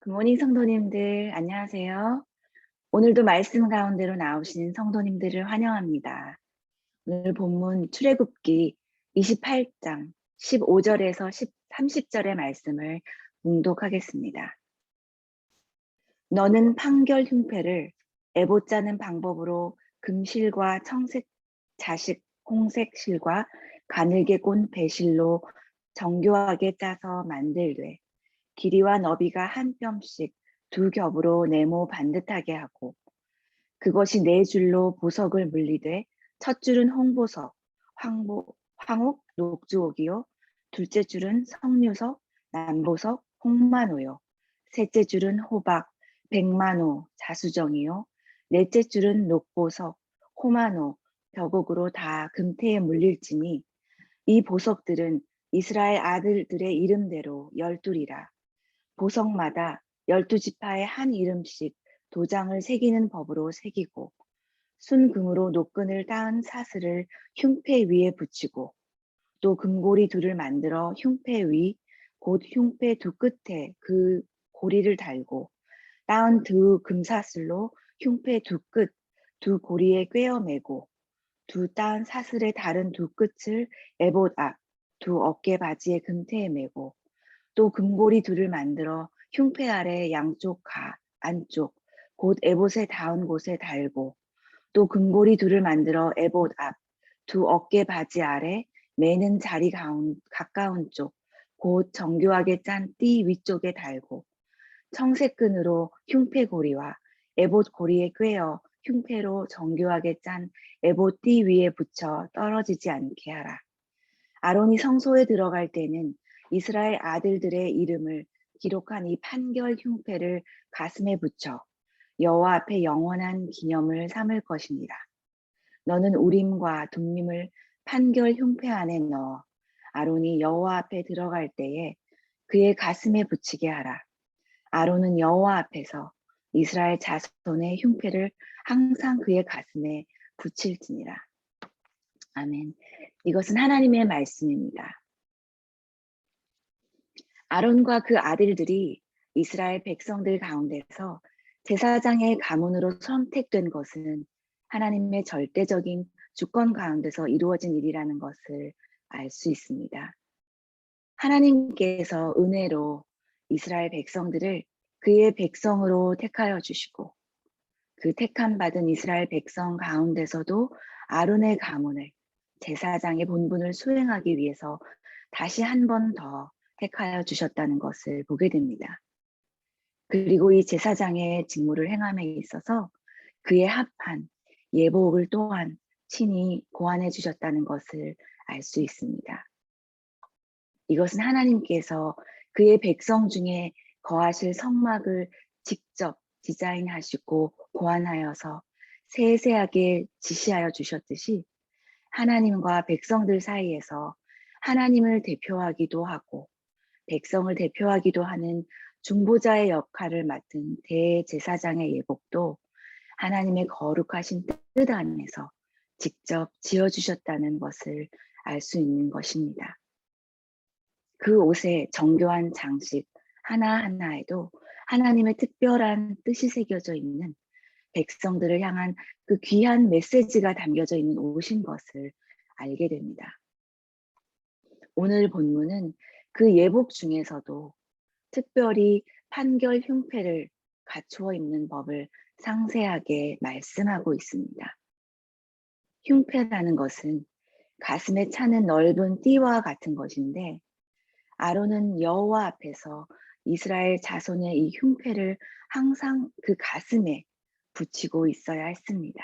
굿모닝 성도님들, 안녕하세요. 오늘도 말씀 가운데로 나오신 성도님들을 환영합니다. 오늘 본문 출애굽기 28장 15절에서 30절의 말씀을 봉독하겠습니다. 너는 판결 흉패를 애봇 짜는 방법으로 금실과 청색 자식 홍색 실과 가늘게 꼰 배실로 정교하게 짜서 만들되 길이와 너비가 한 뼘씩 두 겹으로 네모 반듯하게 하고 그것이 네 줄로 보석을 물리되 첫 줄은 홍보석, 황옥, 녹주옥이요. 둘째 줄은 석류석, 남보석, 홍만호요. 셋째 줄은 호박, 백만호, 자수정이요. 넷째 줄은 녹보석, 호만호, 벽옥으로 다 금태에 물릴지니 이 보석들은 이스라엘 아들들의 이름대로 12이라. 보석마다 12지파의 한 이름씩 도장을 새기는 법으로 새기고 순금으로 노끈을 따은 사슬을 흉패 위에 붙이고 또 금고리 둘을 만들어 흉패 위 곧 흉패 두 끝에 그 고리를 달고 따은 두 금사슬로 흉패 두 끝 두 고리에 꿰어 매고 두 따은 사슬의 다른 두 끝을 에봇 앞 두 어깨 바지의 금태에 매고 또 금고리 둘을 만들어 흉패 아래 양쪽 안쪽 곧 에봇에 닿은 곳에 달고 또 금고리 둘을 만들어 에봇 앞 두 어깨 바지 아래 매는 자리 가까운 쪽 곧 정교하게 짠 띠 위쪽에 달고 청색 끈으로 흉패 고리와 에봇 고리에 꿰어 흉패로 정교하게 짠 에봇 띠 위에 붙여 떨어지지 않게 하라. 아론이 성소에 들어갈 때는 이스라엘 아들들의 이름을 기록한 이 판결 흉패를 가슴에 붙여 여호와 앞에 영원한 기념을 삼을 것입니다. 너는 우림과 둠림을 판결 흉패 안에 넣어 아론이 여호와 앞에 들어갈 때에 그의 가슴에 붙이게 하라. 아론은 여호와 앞에서 이스라엘 자손의 흉패를 항상 그의 가슴에 붙일지니라. 아멘. 이것은 하나님의 말씀입니다. 아론과 그 아들들이 이스라엘 백성들 가운데서 제사장의 가문으로 선택된 것은 하나님의 절대적인 주권 가운데서 이루어진 일이라는 것을 알 수 있습니다. 하나님께서 은혜로 이스라엘 백성들을 그의 백성으로 택하여 주시고 그 택함 받은 이스라엘 백성 가운데서도 아론의 가문을 제사장의 본분을 수행하기 위해서 다시 한 번 더 택하여 주셨다는 것을 보게 됩니다. 그리고 이 제사장의 직무를 행함에 있어서 그에 합한 예복을 또한 친히 고안해 주셨다는 것을 알 수 있습니다. 이것은 하나님께서 그의 백성 중에 거하실 성막을 직접 디자인하시고 고안하여서 세세하게 지시하여 주셨듯이 하나님과 백성들 사이에서 하나님을 대표하기도 하고 백성을 대표하기도 하는 중보자의 역할을 맡은 대제사장의 예복도 하나님의 거룩하신 뜻 안에서 직접 지어주셨다는 것을 알 수 있는 것입니다. 그 옷의 정교한 장식 하나하나에도 하나님의 특별한 뜻이 새겨져 있는 백성들을 향한 그 귀한 메시지가 담겨져 있는 옷인 것을 알게 됩니다. 오늘 본문은 그 예복 중에서도 특별히 판결 흉패를 갖추어 입는 법을 상세하게 말씀하고 있습니다. 흉패라는 것은 가슴에 차는 넓은 띠와 같은 것인데 아론은 여호와 앞에서 이스라엘 자손의 이 흉패를 항상 그 가슴에 붙이고 있어야 했습니다.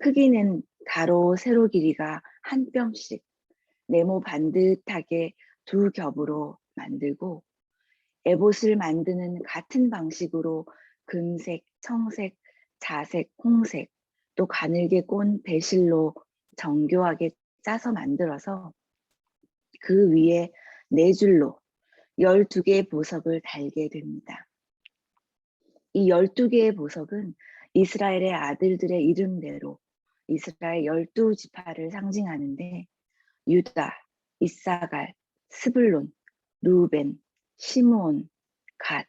크기는 가로 세로 길이가 한 뼘씩 네모 반듯하게 두 겹으로 만들고 에봇을 만드는 같은 방식으로 금색, 청색, 자색, 홍색 또 가늘게 꼰 배실로 정교하게 짜서 만들어서 그 위에 네 줄로 12개의 보석을 달게 됩니다. 이 12개의 보석은 이스라엘의 아들들의 이름대로 이스라엘 12지파를 상징하는데 유다, 이사갈, 스불론, 루벤, 시므온, 갓,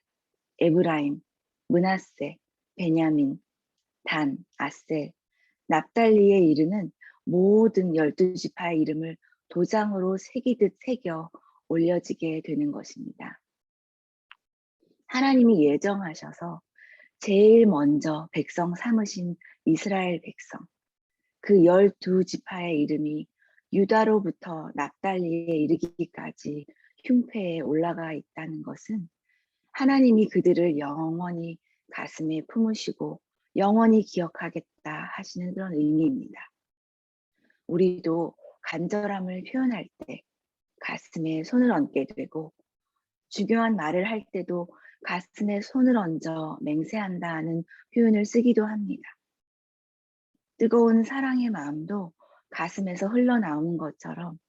에브라임, 므낫세, 베냐민, 단, 아셀, 납달리에 이르는 모든 12지파의 이름을 도장으로 새기듯 새겨 올려지게 되는 것입니다. 하나님이 예정하셔서 제일 먼저 백성 삼으신 이스라엘 백성, 그 12지파의 이름이 유다로부터 납달리에 이르기까지 흉패에 올라가 있다는 것은 하나님이 그들을 영원히 가슴에 품으시고 영원히 기억하겠다 하시는 그런 의미입니다. 우리도 간절함을 표현할 때 가슴에 손을 얹게 되고, 중요한 말을 할 때도 가슴에 손을 얹어 맹세한다는 표현을 쓰기도 합니다. 뜨거운 사랑의 마음도 가슴에서 흘러나오는 것처럼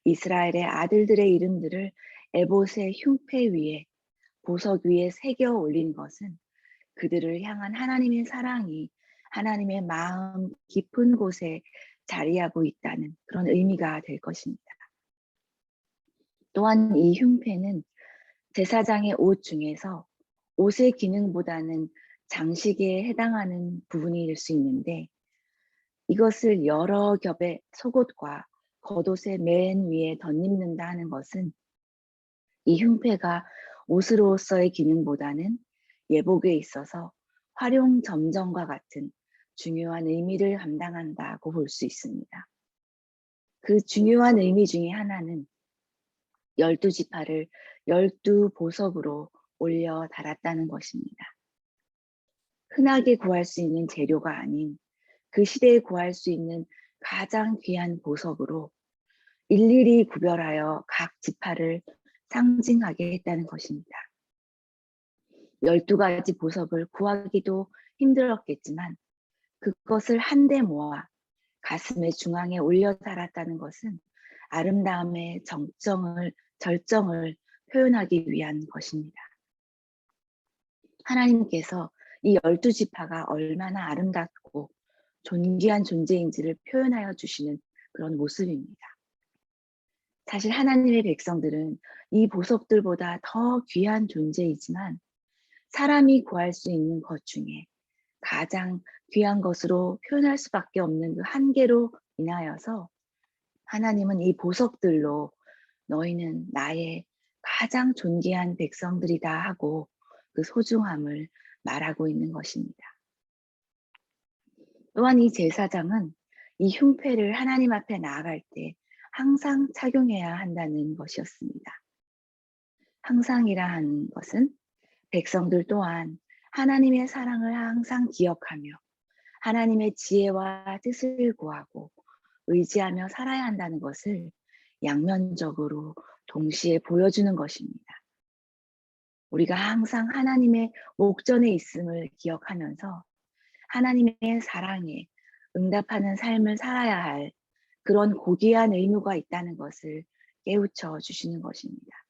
이스라엘의 아들들의 이름들을 에봇의 흉패 위에, 보석 위에 새겨 올린 것은 그들을 향한 하나님의 사랑이 하나님의 마음 깊은 곳에 자리하고 있다는 그런 의미가 될 것입니다. 또한 이 흉패는 제사장의 옷 중에서 옷의 기능보다는 장식에 해당하는 부분일 수 있는데, 이것을 여러 겹의 속옷과 겉옷의 맨 위에 덧입는다 하는 것은 이 흉패가 옷으로서의 기능보다는 예복에 있어서 활용 점정과 같은 중요한 의미를 감당한다고 볼 수 있습니다. 그 중요한 의미 중에 하나는 12지파를 12보석으로 올려 달았다는 것입니다. 흔하게 구할 수 있는 재료가 아닌 그 시대에 구할 수 있는 가장 귀한 보석으로 일일이 구별하여 각 지파를 상징하게 했다는 것입니다. 12가지 보석을 구하기도 힘들었겠지만 그것을 한데 모아 가슴의 중앙에 올려 달았다는 것은 아름다움의 절정을 표현하기 위한 것입니다. 하나님께서 이 12지파가 얼마나 아름답고 존귀한 존재인지를 표현하여 주시는 그런 모습입니다. 사실 하나님의 백성들은 이 보석들보다 더 귀한 존재이지만 사람이 구할 수 있는 것 중에 가장 귀한 것으로 표현할 수밖에 없는 그 한계로 인하여서 하나님은 이 보석들로 너희는 나의 가장 존귀한 백성들이다 하고 그 소중함을 말하고 있는 것입니다. 또한 이 제사장은 이 흉패를 하나님 앞에 나아갈 때 항상 착용해야 한다는 것이었습니다. 항상이라 하는 것은 백성들 또한 하나님의 사랑을 항상 기억하며 하나님의 지혜와 뜻을 구하고 의지하며 살아야 한다는 것을 양면적으로 동시에 보여주는 것입니다. 우리가 항상 하나님의 목전에 있음을 기억하면서 하나님의 사랑에 응답하는 삶을 살아야 할 그런 고귀한 의무가 있다는 것을 깨우쳐 주시는 것입니다.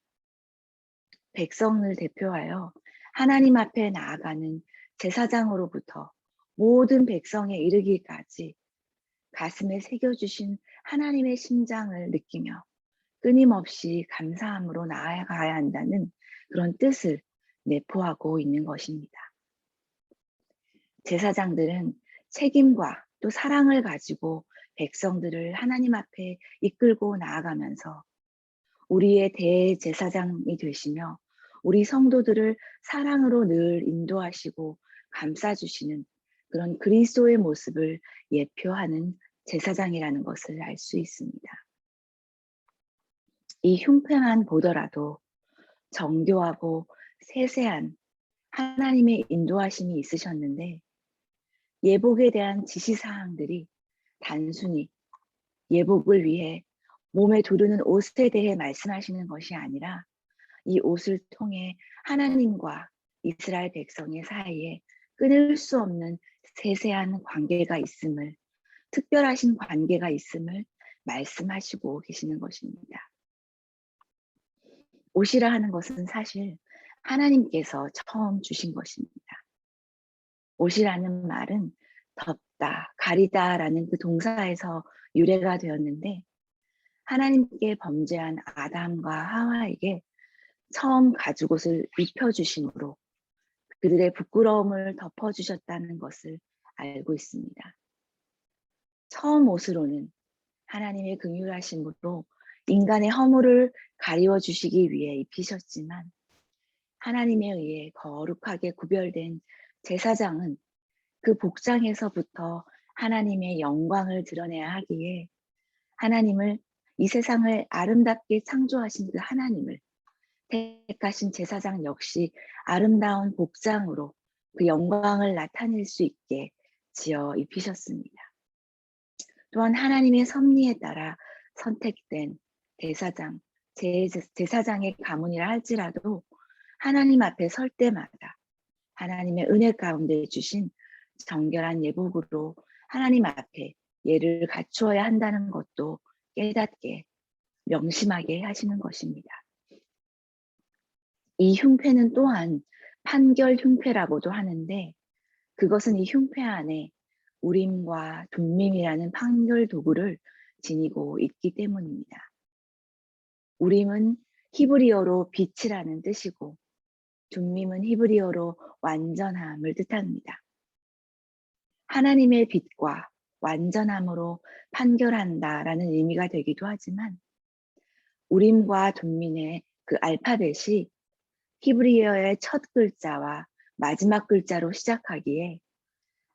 백성을 대표하여 하나님 앞에 나아가는 제사장으로부터 모든 백성에 이르기까지 가슴에 새겨주신 하나님의 심장을 느끼며 끊임없이 감사함으로 나아가야 한다는 그런 뜻을 내포하고 있는 것입니다. 제사장들은 책임과 또 사랑을 가지고 백성들을 하나님 앞에 이끌고 나아가면서 우리의 대제사장이 되시며 우리 성도들을 사랑으로 늘 인도하시고 감싸주시는 그런 그리스도의 모습을 예표하는 제사장이라는 것을 알 수 있습니다. 이 흉패만 보더라도 정교하고 세세한 하나님의 인도하심이 있으셨는데, 예복에 대한 지시사항들이 단순히 예복을 위해 몸에 두르는 옷에 대해 말씀하시는 것이 아니라 이 옷을 통해 하나님과 이스라엘 백성의 사이에 끊을 수 없는 세세한 관계가 있음을, 특별하신 관계가 있음을 말씀하시고 계시는 것입니다. 옷이라 하는 것은 사실 하나님께서 처음 주신 것입니다. 옷이라는 말은 덮다, 가리다라는 그 동사에서 유래가 되었는데, 하나님께 범죄한 아담과 하와에게 처음 가죽옷을 입혀주심으로 그들의 부끄러움을 덮어주셨다는 것을 알고 있습니다. 처음 옷으로는 하나님의 긍휼하심으로 인간의 허물을 가리워 주시기 위해 입히셨지만 하나님에 의해 거룩하게 구별된 제사장은 그 복장에서부터 하나님의 영광을 드러내야 하기에 하나님을 이 세상을 아름답게 창조하신 그 하나님을 택하신 제사장 역시 아름다운 복장으로 그 영광을 나타낼 수 있게 지어 입히셨습니다. 또한 하나님의 섭리에 따라 선택된 대사장, 제사장의 가문이라 할지라도 하나님 앞에 설 때마다 하나님의 은혜 가운데 주신 정결한 예복으로 하나님 앞에 예를 갖추어야 한다는 것도 깨닫게 명심하게 하시는 것입니다. 이 흉패는 또한 판결 흉패라고도 하는데 그것은 이 흉패 안에 우림과 둠밈이라는 판결 도구를 지니고 있기 때문입니다. 우림은 히브리어로 빛이라는 뜻이고 둠밈은 히브리어로 완전함을 뜻합니다. 하나님의 빛과 완전함으로 판결한다라는 의미가 되기도 하지만 우림과 둠밈의 그 알파벳이 히브리어의 첫 글자와 마지막 글자로 시작하기에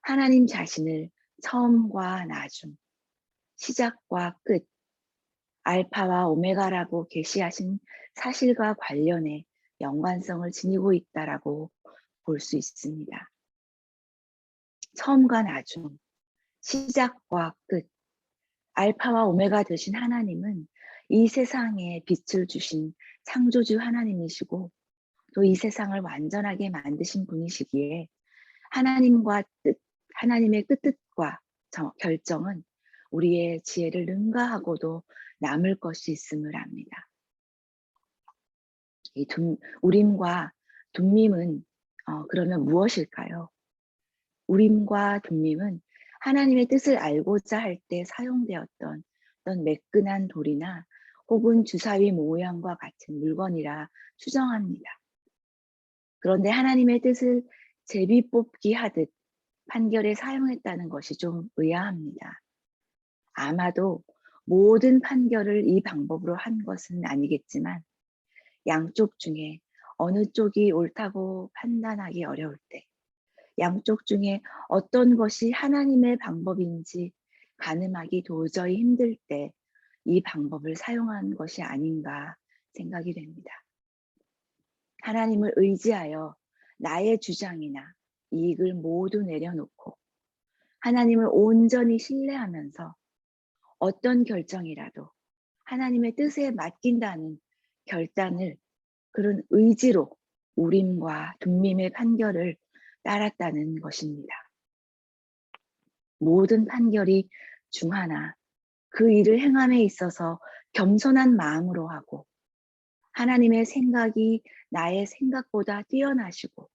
하나님 자신을 처음과 나중, 시작과 끝, 알파와 오메가라고 계시하신 사실과 관련해 연관성을 지니고 있다라고 볼 수 있습니다. 처음과 나중, 시작과 끝, 알파와 오메가 되신 하나님은 이 세상에 빛을 주신 창조주 하나님이시고 또 이 세상을 완전하게 만드신 분이시기에 하나님의 뜻과 결정은 우리의 지혜를 능가하고도 남을 것이 있음을 압니다. 이 우림과 둠밈은 그러면 무엇일까요? 우림과 둠밈은 하나님의 뜻을 알고자 할 때 사용되었던 어떤 매끈한 돌이나 혹은 주사위 모양과 같은 물건이라 추정합니다. 그런데 하나님의 뜻을 제비 뽑기 하듯 판결에 사용했다는 것이 좀 의아합니다. 아마도 모든 판결을 이 방법으로 한 것은 아니겠지만 양쪽 중에 어느 쪽이 옳다고 판단하기 어려울 때, 양쪽 중에 어떤 것이 하나님의 방법인지 가늠하기 도저히 힘들 때 이 방법을 사용한 것이 아닌가 생각이 됩니다. 하나님을 의지하여 나의 주장이나 이익을 모두 내려놓고 하나님을 온전히 신뢰하면서 어떤 결정이라도 하나님의 뜻에 맡긴다는 결단을 그런 의지로 우림과 둠밈의 판결을 따랐다는 것입니다. 모든 판결이 중하나 그 일을 행함에 있어서 겸손한 마음으로 하고 하나님의 생각이 나의 생각보다 뛰어나시고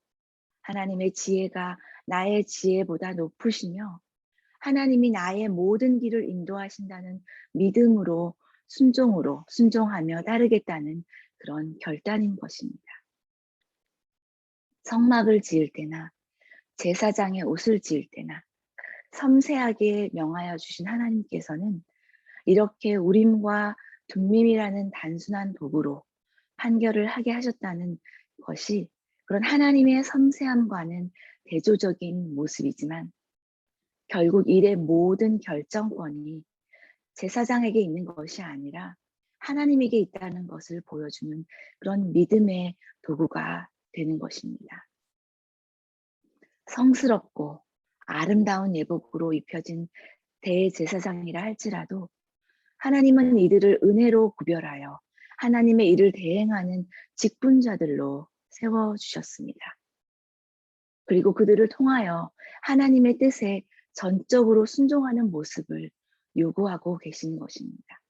하나님의 지혜가 나의 지혜보다 높으시며 하나님이 나의 모든 길을 인도하신다는 믿음으로 순종하며 따르겠다는 그런 결단인 것입니다. 성막을 지을 때나 제사장의 옷을 지을 때나 섬세하게 명하여 주신 하나님께서는 이렇게 우림과 둠밈이라는 단순한 도구로 판결을 하게 하셨다는 것이 그런 하나님의 섬세함과는 대조적인 모습이지만 결국 일의 모든 결정권이 제사장에게 있는 것이 아니라 하나님에게 있다는 것을 보여주는 그런 믿음의 도구가 되는 것입니다. 성스럽고 아름다운 예복으로 입혀진 대제사장이라 할지라도 하나님은 이들을 은혜로 구별하여 하나님의 일을 대행하는 직분자들로 세워주셨습니다. 그리고 그들을 통하여 하나님의 뜻에 전적으로 순종하는 모습을 요구하고 계시는 것입니다.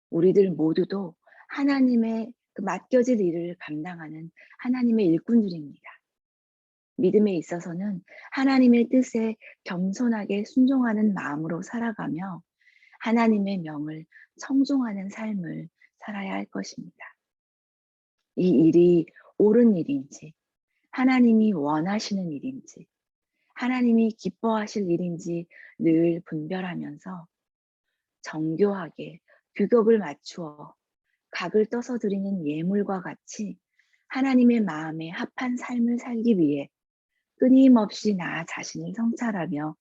우리들 모두도 하나님의 그 맡겨질 일을 감당하는 하나님의 일꾼들입니다. 믿음에 있어서는 하나님의 뜻에 겸손하게 순종하는 마음으로 살아가며 하나님의 명을 청종하는 삶을 살아야 할 것입니다. 이 일이 옳은 일인지, 하나님이 원하시는 일인지, 하나님이 기뻐하실 일인지 늘 분별하면서 정교하게 규격을 맞추어 각을 떠서 드리는 예물과 같이 하나님의 마음에 합한 삶을 살기 위해 끊임없이 나 자신을 성찰하며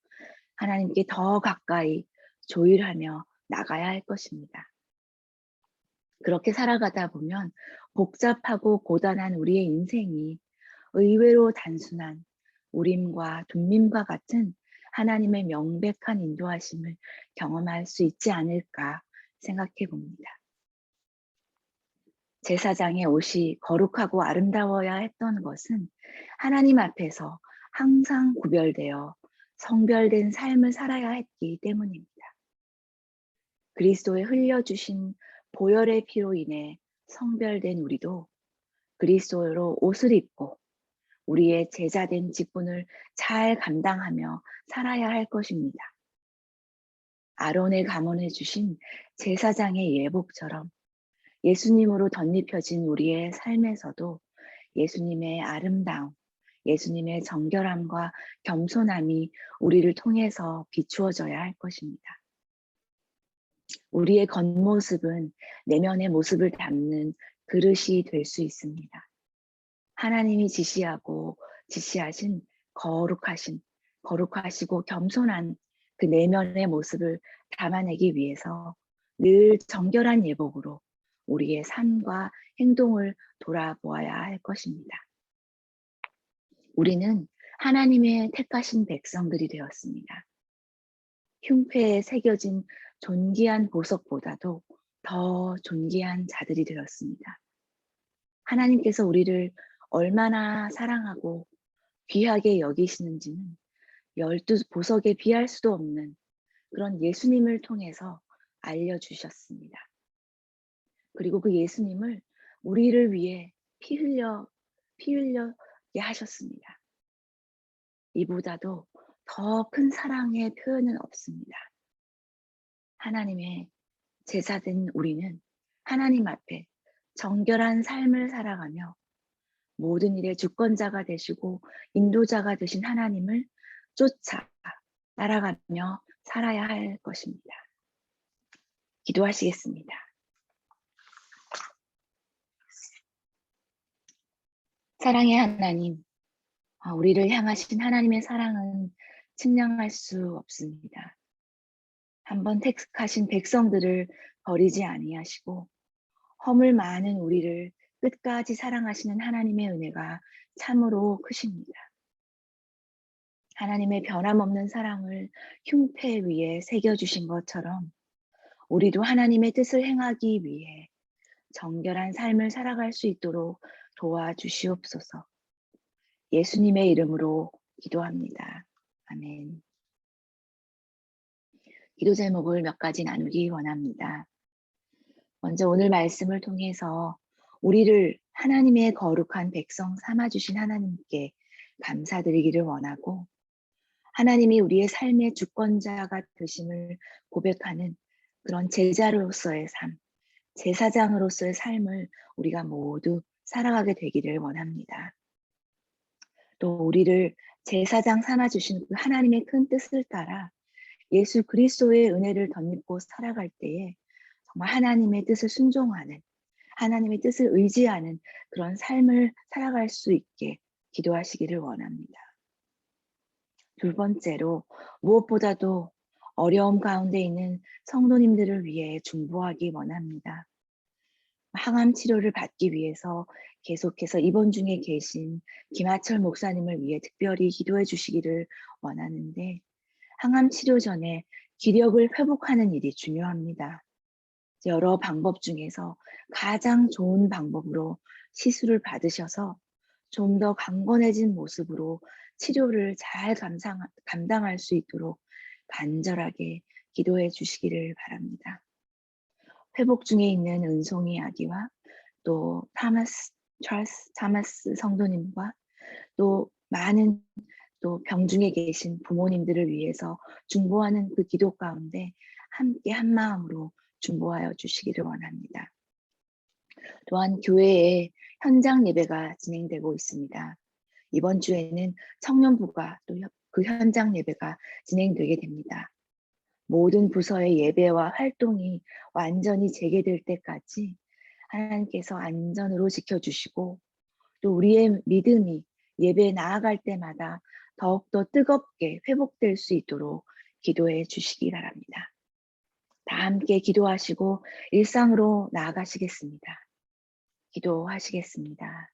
하나님께 더 가까이 조율하며 나가야 할 것입니다. 그렇게 살아가다 보면 복잡하고 고단한 우리의 인생이 의외로 단순한 우림과 둠림과 같은 하나님의 명백한 인도하심을 경험할 수 있지 않을까 생각해 봅니다. 제사장의 옷이 거룩하고 아름다워야 했던 것은 하나님 앞에서 항상 구별되어 성별된 삶을 살아야 했기 때문입니다. 그리스도의 흘려주신 보혈의 피로 인해 성별된 우리도 그리스도로 옷을 입고 우리의 제자된 직분을 잘 감당하며 살아야 할 것입니다. 아론의 감원해 주신 제사장의 예복처럼 예수님으로 덧입혀진 우리의 삶에서도 예수님의 아름다움, 예수님의 정결함과 겸손함이 우리를 통해서 비추어져야 할 것입니다. 우리의 겉모습은 내면의 모습을 담는 그릇이 될 수 있습니다. 하나님이 지시하신 거룩하시고 겸손한 그 내면의 모습을 담아내기 위해서 늘 정결한 예복으로 우리의 삶과 행동을 돌아보아야 할 것입니다. 우리는 하나님의 택하신 백성들이 되었습니다. 흉패에 새겨진 존귀한 보석보다도 더 존귀한 자들이 되었습니다. 하나님께서 우리를 얼마나 사랑하고 귀하게 여기시는지는 12보석에 비할 수도 없는 그런 예수님을 통해서 알려주셨습니다. 그리고 그 예수님을 우리를 위해 피 흘려게 하셨습니다. 이보다도 더 큰 사랑의 표현은 없습니다. 하나님의 제사된 우리는 하나님 앞에 정결한 삶을 살아가며 모든 일의 주권자가 되시고 인도자가 되신 하나님을 쫓아 따라가며 살아야 할 것입니다. 기도하시겠습니다. 사랑의 하나님, 우리를 향하신 하나님의 사랑은 측량할 수 없습니다. 한번 택하신 백성들을 버리지 아니하시고 허물 많은 우리를 끝까지 사랑하시는 하나님의 은혜가 참으로 크십니다. 하나님의 변함없는 사랑을 흉패 위에 새겨주신 것처럼 우리도 하나님의 뜻을 행하기 위해 정결한 삶을 살아갈 수 있도록 도와주시옵소서. 예수님의 이름으로 기도합니다. 아멘. 기도 제목을 몇 가지 나누기 원합니다. 먼저 오늘 말씀을 통해서 우리를 하나님의 거룩한 백성 삼아주신 하나님께 감사드리기를 원하고, 하나님이 우리의 삶의 주권자가 되심을 고백하는 그런 제자로서의 삶, 제사장으로서의 삶을 우리가 모두 살아가게 되기를 원합니다. 또 우리를 제사장 삼아주신 그 하나님의 큰 뜻을 따라 예수 그리스도의 은혜를 덧입고 살아갈 때에 정말 하나님의 뜻을 순종하는, 하나님의 뜻을 의지하는 그런 삶을 살아갈 수 있게 기도하시기를 원합니다. 두 번째로, 무엇보다도 어려움 가운데 있는 성도님들을 위해 중보하기 원합니다. 항암 치료를 받기 위해서 계속해서 입원 중에 계신 김하철 목사님을 위해 특별히 기도해 주시기를 원하는데, 항암 치료 전에 기력을 회복하는 일이 중요합니다. 여러 방법 중에서 가장 좋은 방법으로 시술을 받으셔서 좀 더 강건해진 모습으로 치료를 잘 감당할 수 있도록 간절하게 기도해 주시기를 바랍니다. 회복 중에 있는 은송이 아기와 또 찰스 타마스 성도님과 또 많은 또 병중에 계신 부모님들을 위해서 중보하는 그 기도 가운데 함께 한 마음으로 중보하여 주시기를 원합니다. 또한 교회에 현장 예배가 진행되고 있습니다. 이번 주에는 청년부가 또 그 현장 예배가 진행되게 됩니다. 모든 부서의 예배와 활동이 완전히 재개될 때까지 하나님께서 안전으로 지켜주시고 또 우리의 믿음이 예배에 나아갈 때마다 더욱더 뜨겁게 회복될 수 있도록 기도해 주시기 바랍니다. 다 함께 기도하시고 일상으로 나아가시겠습니다. 기도하시겠습니다.